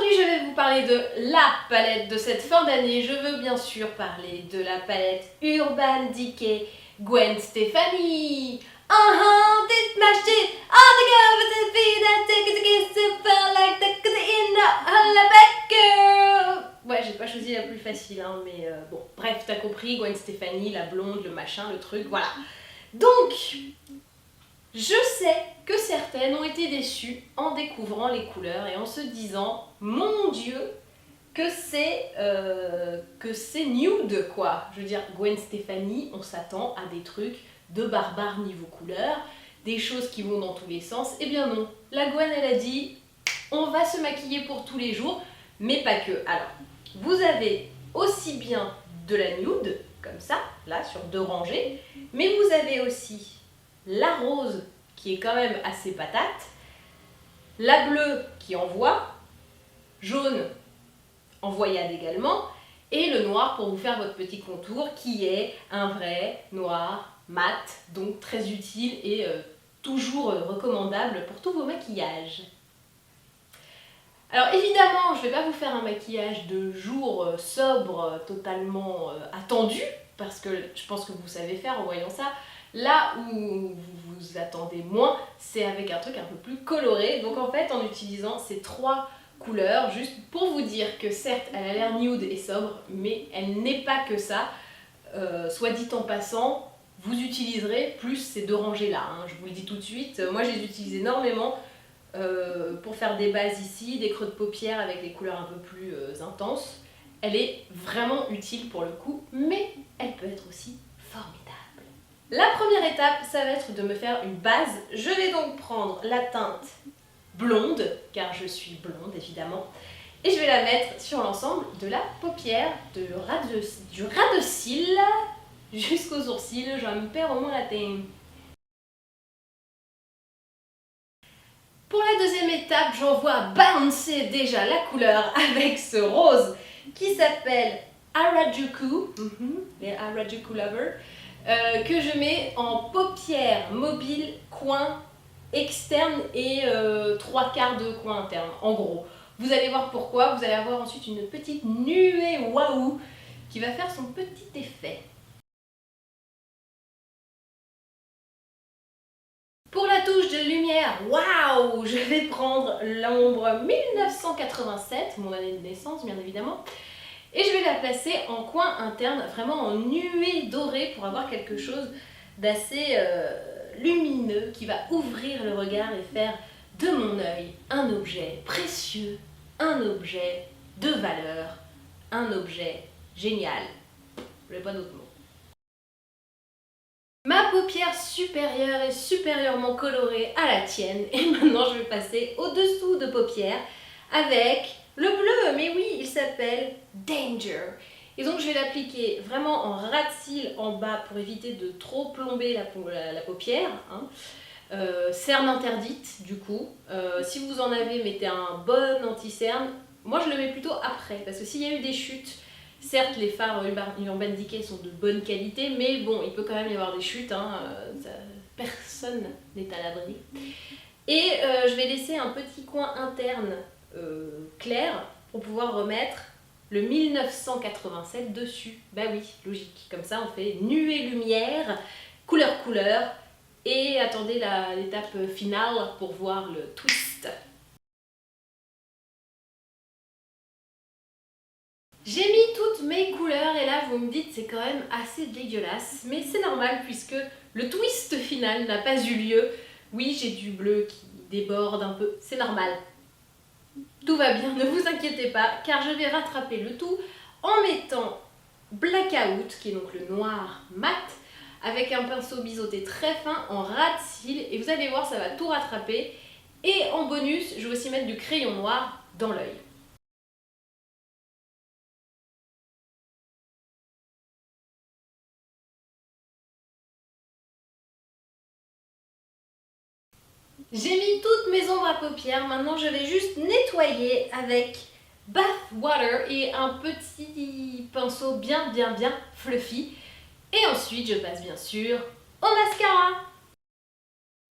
Aujourd'hui, je vais vous parler de la palette de cette fin d'année. Je veux bien sûr parler de la palette Urban Decay Gwen Stefani. This my shit. All the girls with the feet that take it to get super like the in the back girl. Ouais, j'ai pas choisi la plus facile, hein, mais bon, bref, t'as compris, Gwen Stefani, la blonde, le machin, le truc, voilà. Donc, je sais que certaines ont été déçues en découvrant les couleurs et en se disant « Mon Dieu, que c'est nude, quoi !» Je veux dire, Gwen Stefani, on s'attend à des trucs de barbares niveau couleur, des choses qui vont dans tous les sens. Eh bien non, la Gwen, elle a dit « On va se maquiller pour tous les jours, mais pas que. » Alors, vous avez aussi bien de la nude, comme ça, là, sur 2 rangées, mais vous avez aussi la rose qui est quand même assez patate, la bleue qui envoie, jaune envoyade également, et le noir pour vous faire votre petit contour qui est un vrai noir mat, donc très utile et toujours recommandable pour tous vos maquillages. Alors évidemment, je ne vais pas vous faire un maquillage de jour sobre, totalement attendu, parce que je pense que vous savez faire en voyant ça. Là où vous vous attendez moins, c'est avec un truc un peu plus coloré. Donc en fait, en utilisant ces 3 couleurs, juste pour vous dire que certes, elle a l'air nude et sobre, mais elle n'est pas que ça. Soit dit en passant, vous utiliserez plus ces 2 rangées-là, hein, je vous le dis tout de suite. Moi, je les utilise énormément pour faire des bases ici, des creux de paupières avec des couleurs un peu plus intenses. Elle est vraiment utile pour le coup, mais elle peut être aussi formidable. La première étape, ça va être de me faire une base. Je vais donc prendre la teinte blonde, car je suis blonde évidemment, et je vais la mettre sur l'ensemble de la paupière, du ras de cils jusqu'aux sourcils. Je me perds au moins la tête. Pour la deuxième étape, j'envoie bouncer déjà la couleur avec ce rose qui s'appelle Harajuku, les Harajuku Lovers, que je mets en paupières mobiles, coin externe et 3/4 de coin interne, en gros. Vous allez voir pourquoi, vous allez avoir ensuite une petite nuée waouh qui va faire son petit effet. Pour la touche de lumière, waouh, je vais prendre l'ombre 1987, mon année de naissance bien évidemment, et je vais la placer en coin interne, vraiment en nuée dorée pour avoir quelque chose d'assez lumineux qui va ouvrir le regard et faire de mon œil un objet précieux, un objet de valeur, un objet génial. Je n'ai pas d'autre mot. Ma paupière supérieure est supérieurement colorée à la tienne et maintenant je vais passer au-dessous de paupière avec le bleu, mais oui, il s'appelle Danger. Et donc je vais l'appliquer vraiment en ras de cils en bas pour éviter de trop plomber la paupière. Hein. Cerne interdite du coup. Si vous en avez, mettez un bon anti-cerne. Moi je le mets plutôt après parce que s'il y a eu des chutes, certes, les fards Urban Decay sont de bonne qualité, mais bon, il peut quand même y avoir des chutes, hein, personne n'est à l'abri. Et je vais laisser un petit coin interne clair pour pouvoir remettre le 1987 dessus. Bah oui, logique, comme ça on fait nuée lumière, couleur couleur, et attendez l'étape finale pour voir le twist. J'ai mis toutes mes couleurs et là vous me dites c'est quand même assez dégueulasse, mais c'est normal puisque le twist final n'a pas eu lieu. Oui, j'ai du bleu qui déborde un peu, c'est normal. Tout va bien, ne vous inquiétez pas, car je vais rattraper le tout en mettant Blackout, qui est donc le noir mat, avec un pinceau biseauté très fin en ras de cils, et vous allez voir ça va tout rattraper. Et en bonus, je vais aussi mettre du crayon noir dans l'œil. J'ai mis toutes mes ombres à paupières, maintenant je vais juste nettoyer avec Bath Water et un petit pinceau bien fluffy. Et ensuite je passe bien sûr au mascara.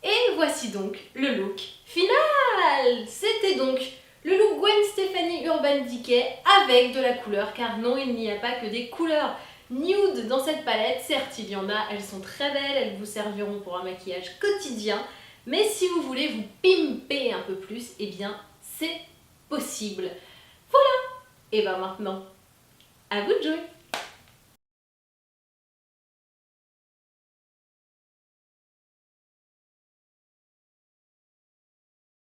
Et voici donc le look final. C'était donc le look Gwen Stefani Urban Urban Decay avec de la couleur, car non, il n'y a pas que des couleurs nude dans cette palette. Certes, il y en a, elles sont très belles, elles vous serviront pour un maquillage quotidien, mais si vous voulez vous pimper un peu plus, eh bien, c'est possible. Voilà. Et ben maintenant, à vous de jouer.